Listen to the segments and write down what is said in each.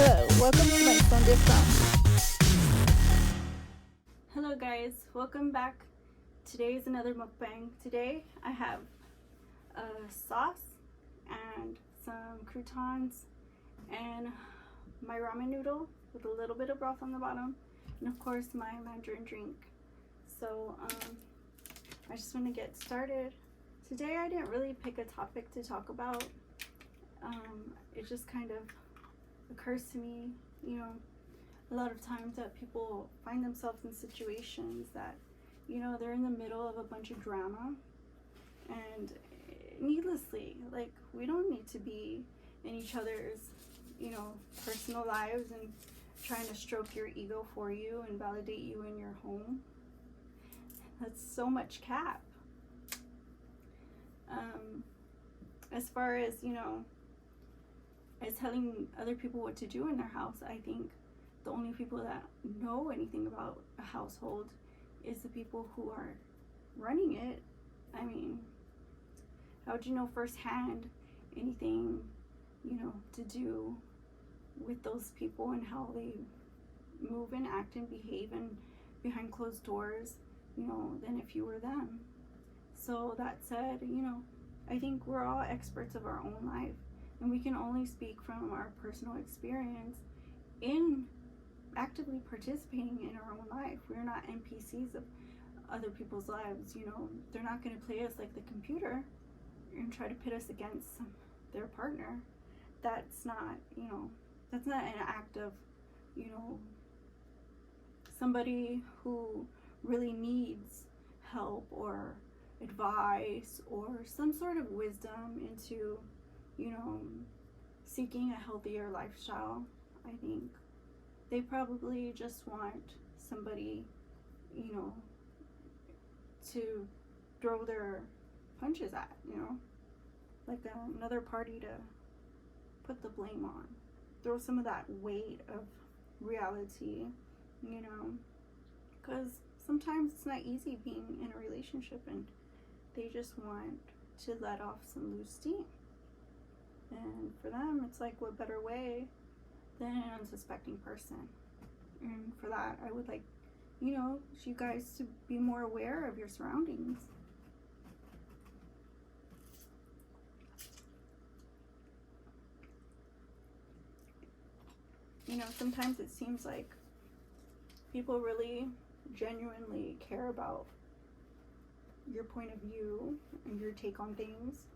Hello, welcome to my Sunday fun. Hello guys, welcome back. Today is another mukbang. Today I have a sauce and some croutons and my ramen noodle with a little bit of broth on the bottom, and of course my mandarin drink. So I just want to get started. Today I didn't really pick a topic to talk about. It just kind of occurs to me, a lot of times that people find themselves in situations that, they're in the middle of a bunch of drama, and needlessly, like, we don't need to be in each other's, personal lives and trying to stroke your ego for you and validate you in your home. That's so much cap. As far as, as telling other people what to do in their house, I think the only people that know anything about a household is the people who are running it. I mean, how would you know firsthand anything, to do with those people and how they move and act and behave and behind closed doors, than if you were them? So that said, I think we're all experts of our own life, and we can only speak from our personal experience in actively participating in our own life. We're not NPCs of other people's lives. They're not going to play us like the computer and try to pit us against their partner. That's not, that's not an act of, somebody who really needs help or advice or some sort of wisdom into, seeking a healthier lifestyle. I think they probably just want somebody, to throw their punches at, like another party to put the blame on, throw some of that weight of reality, because sometimes it's not easy being in a relationship, and they just want to let off some loose steam. And for them, it's like, what better way than an unsuspecting person? And for that, I would like, you guys to be more aware of your surroundings. Sometimes it seems like people really genuinely care about your point of view and your take on things,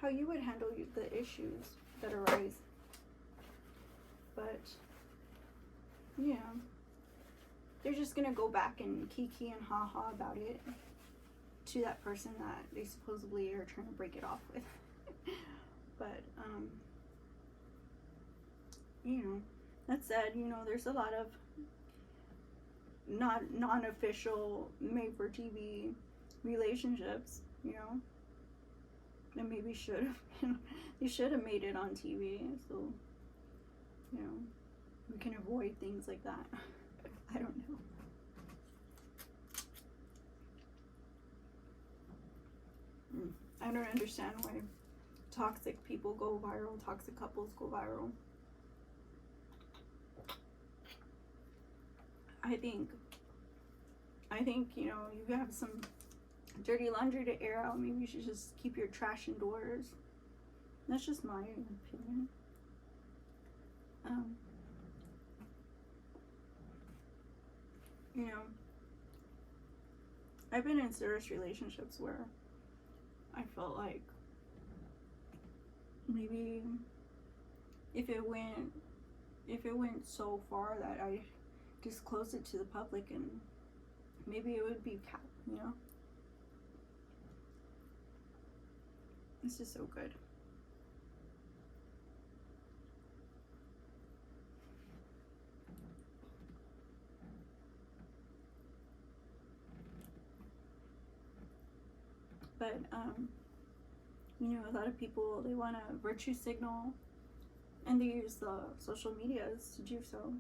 how you would handle the issues that arise. But they're just gonna go back and kiki and ha-ha about it to that person that they supposedly are trying to break it off with. But that said, there's a lot of non-official made for TV relationships, that maybe should have they should have made it on TV, so we can avoid things like that. I don't know. I don't understand why toxic people go viral, toxic couples go viral. I think you have some dirty laundry to air out. Maybe you should just keep your trash indoors. That's just my opinion. I've been in serious relationships where I felt like maybe if it went so far that I disclosed it to the public, and maybe it would be cap, It's just so good. But a lot of people, they want to virtue signal, and they use the social medias to do so.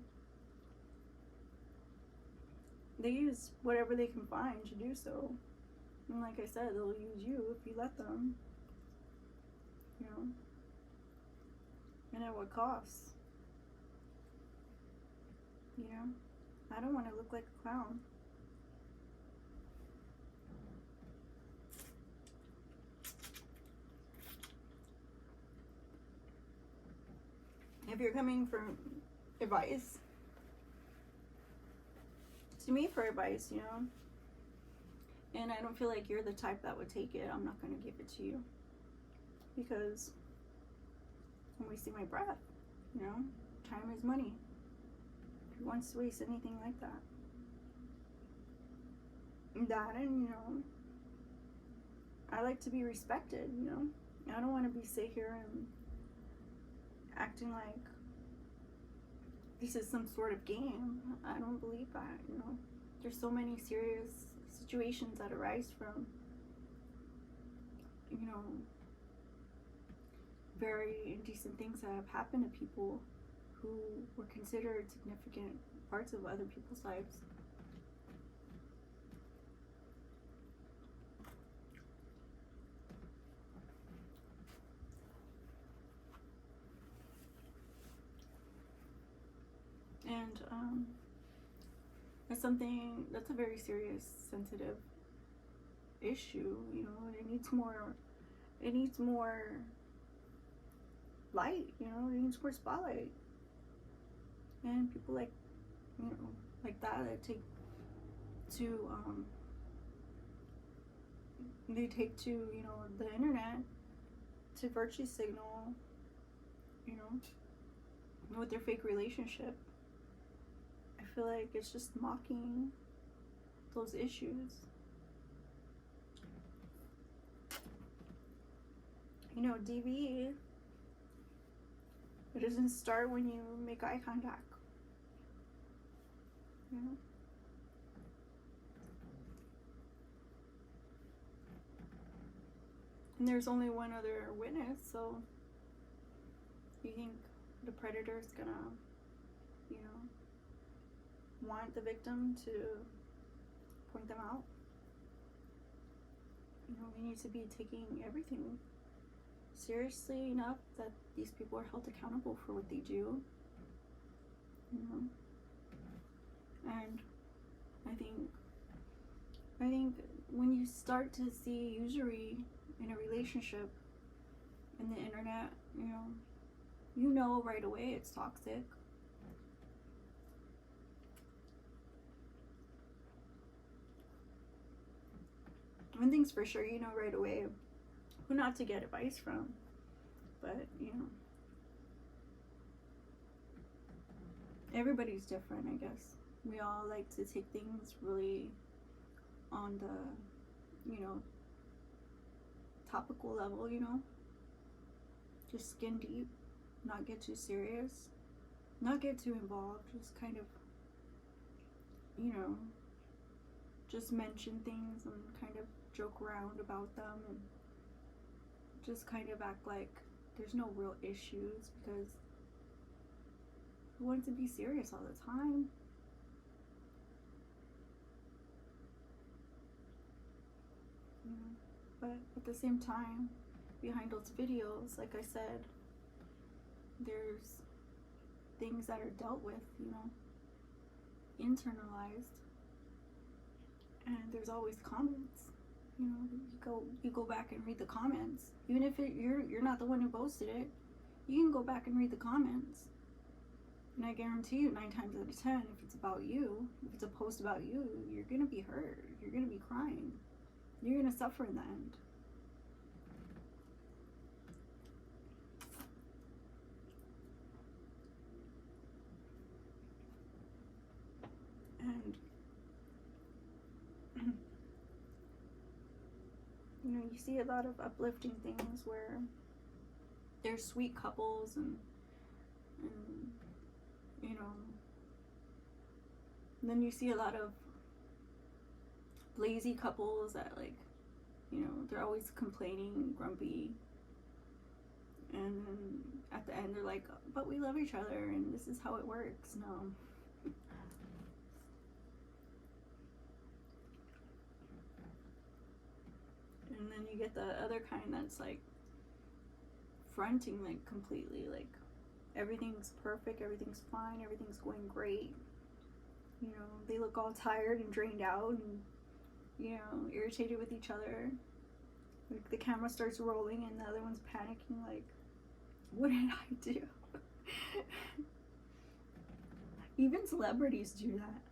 They use whatever they can find to do so. And like I said, they'll use you if you let them. And at what cost? You know, I don't want to look like a clown. If you're coming for advice, to me for advice, you know, and I don't feel like you're the type that would take it, I'm not going to give it to you. Because I'm wasting my breath, you know? Time is money. Who wants to waste anything like that? And, you know, I like to be respected, you know? I don't want to be sit here and acting like this is some sort of game. I don't believe that, you know? There's so many serious situations that arise from, you know, very indecent things that have happened to people who were considered significant parts of other people's lives. And that's a very serious, sensitive issue, you know, and it needs more light, you know, it needs more spotlight. And people like, you know, like that take to they take to, you know, the internet to virtue signal, you know, with their fake relationship. I feel like it's just mocking those issues. You know, DV, it doesn't start when you make eye contact. You know? And there's only one other witness, so you think the predator's gonna, you know, want the victim to point them out? You know, we need to be taking everything seriously enough that these people are held accountable for what they do. You know? And I think when you start to see usury in a relationship in the internet, you know right away it's toxic. One thing's for sure, you know right away who not to get advice from. But, you know, everybody's different, I guess. We all like to take things really on the, you know, topical level, you know. Just skin deep, not get too serious, not get too involved, just kind of, you know, just mention things and kind of joke around about them and just kind of act like there's no real issues, because who wants to be serious all the time? You know, but at the same time, behind those videos, like I said, there's things that are dealt with, you know, internalized, and there's always comments. You know, you go back and read the comments, even if you're not the one who posted it. You can go back and read the comments, and I guarantee you, 9 times out of 10, if it's about you, if it's a post about you, you're gonna be hurt. You're gonna be crying. You're gonna suffer in the end. And you know, you see a lot of uplifting things where there's sweet couples and you know, and then you see a lot of lazy couples that, like, you know, they're always complaining, grumpy, and then at the end they're like, but we love each other and this is how it works. No. And then you get the other kind that's like fronting, like completely, like everything's perfect, everything's fine, everything's going great, You know, they look all tired and drained out and, you know, irritated with each other. Like the camera starts rolling and the other one's panicking, like, what did I do? Even celebrities do that.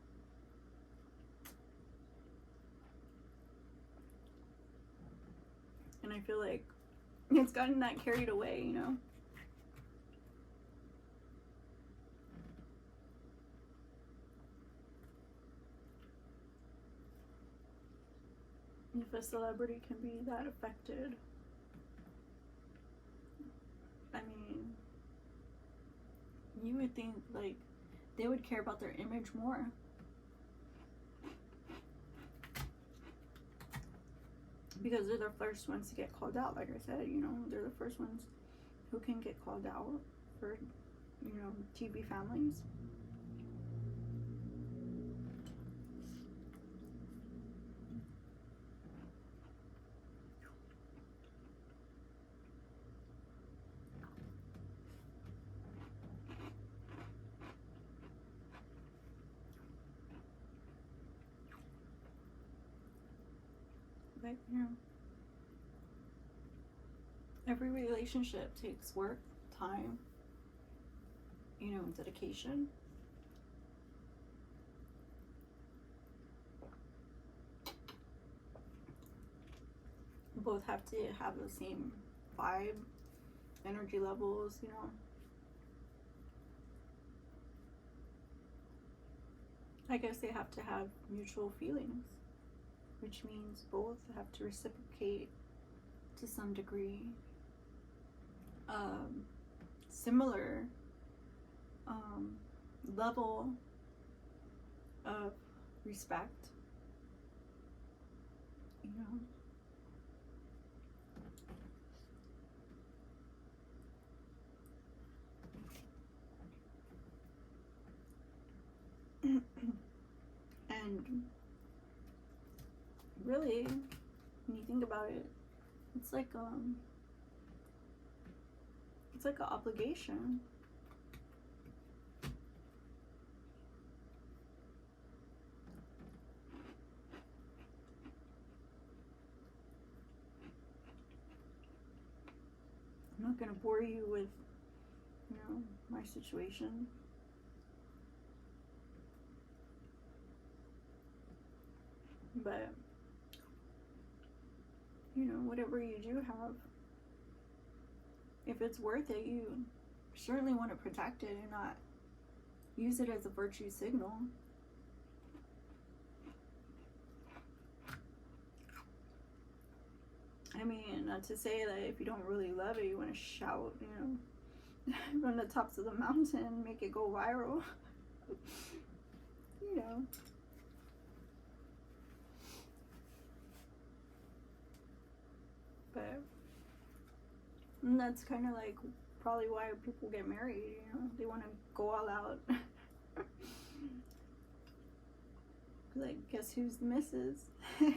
And I feel like it's gotten that carried away, you know? If a celebrity can be that affected, I mean, you would think like they would care about their image more. Because they're the first ones to get called out, like I said, you know, they're the first ones who can get called out for, you know, TV families. But, you know, every relationship takes work, time, you know, dedication. Both have to have the same vibe, energy levels, you know. I guess they have to have mutual feelings, which means both have to reciprocate to some degree. Similar level of respect, you know. And really, when you think about it, it's like an obligation. I'm not gonna bore you with, you know, my situation. But, you know, whatever you do have, if it's worth it, you certainly want to protect it and not use it as a virtue signal. I mean, not to say that if you don't really love it, you want to shout, you know, from the tops of the mountain, make it go viral. You know. But and that's kind of like probably why people get married, you know. They want to go all out. Like, guess who's the missus? You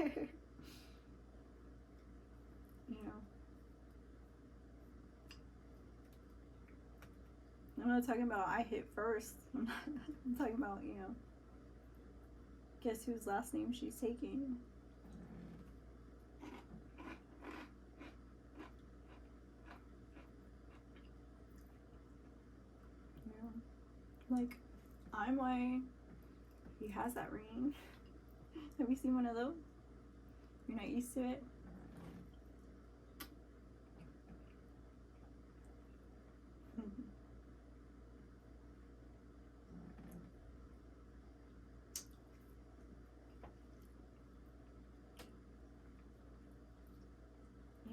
know. I'm not talking about I hit first. I'm talking about, you know, guess whose last name she's taking. You know, like, I'm white. He has that ring. Have you seen one of those? You're not used to it?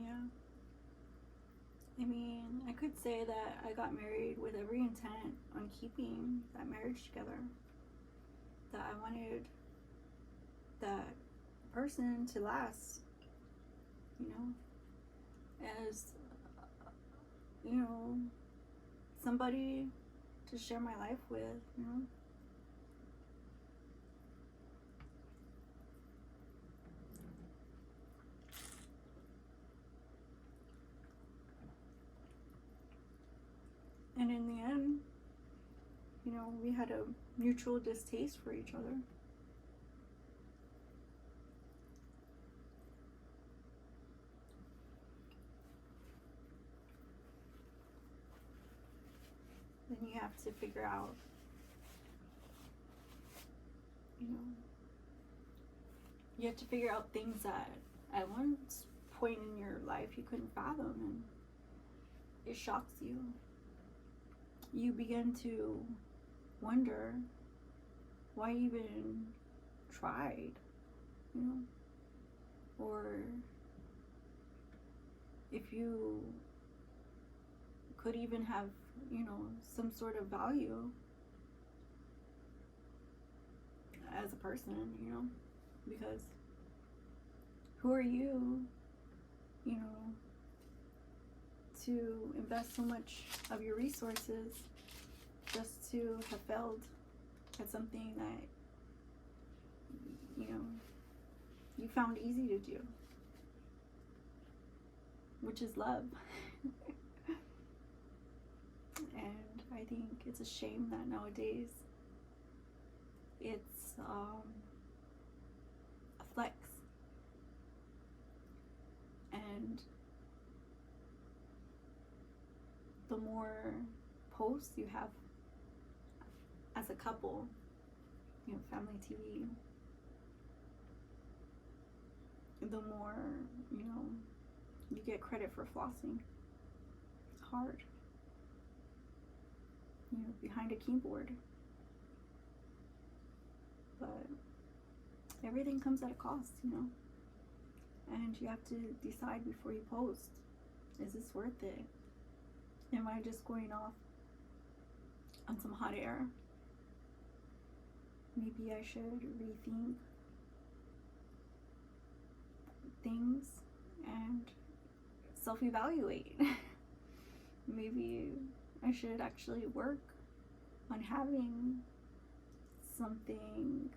Yeah. I mean, I could say that I got married with every intent on keeping that marriage together. That I wanted that person to last, you know, as, you know, somebody to share my life with, you know. And in the end, you know, we had a mutual distaste for each other. Then you have to figure out, you have to figure out things that at one point in your life you couldn't fathom, and it shocks you. You begin to wonder why you even tried, or if you could even have, some sort of value as a person, because who are you, to invest so much of your resources just to have failed at something that, you found easy to do, which is love. And I think it's a shame that nowadays it's a flex, and the more posts you have as a couple, family TV, the more, you get credit for flossing. It's hard, behind a keyboard. But everything comes at a cost, and you have to decide before you post, is this worth it? Am I just going off on some hot air? Maybe I should rethink things and self-evaluate. Maybe I should actually work on having something,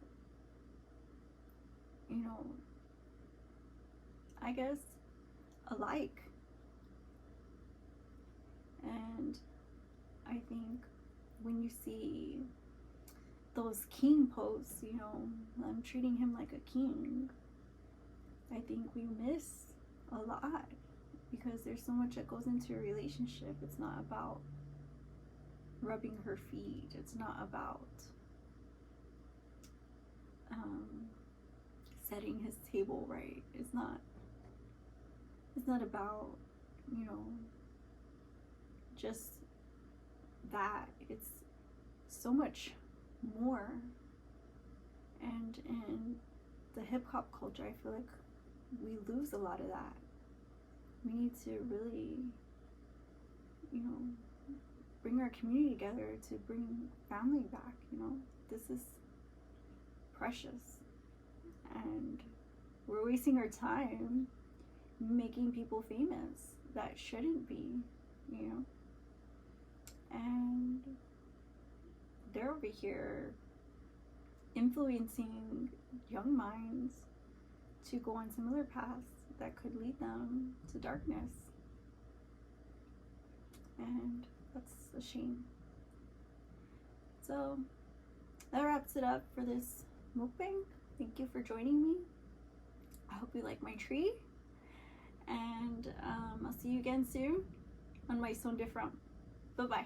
I guess, alike. And I think when you see those king posts, I'm treating him like a king, I think we miss a lot, because there's so much that goes into a relationship. It's not about rubbing her feet. It's not about setting his table right. It's not about, just that. It's so much more. And in the hip-hop culture, I feel like we lose a lot of that. We need to really, bring our community together, to bring family back. This is precious, and we're wasting our time making people famous that shouldn't be, and they're over here influencing young minds to go on similar paths that could lead them to darkness, and that's a shame. So that wraps it up for this mukbang. Thank you for joining me. I hope you like my tree, and I'll see you again soon on my Son Different. Bye bye.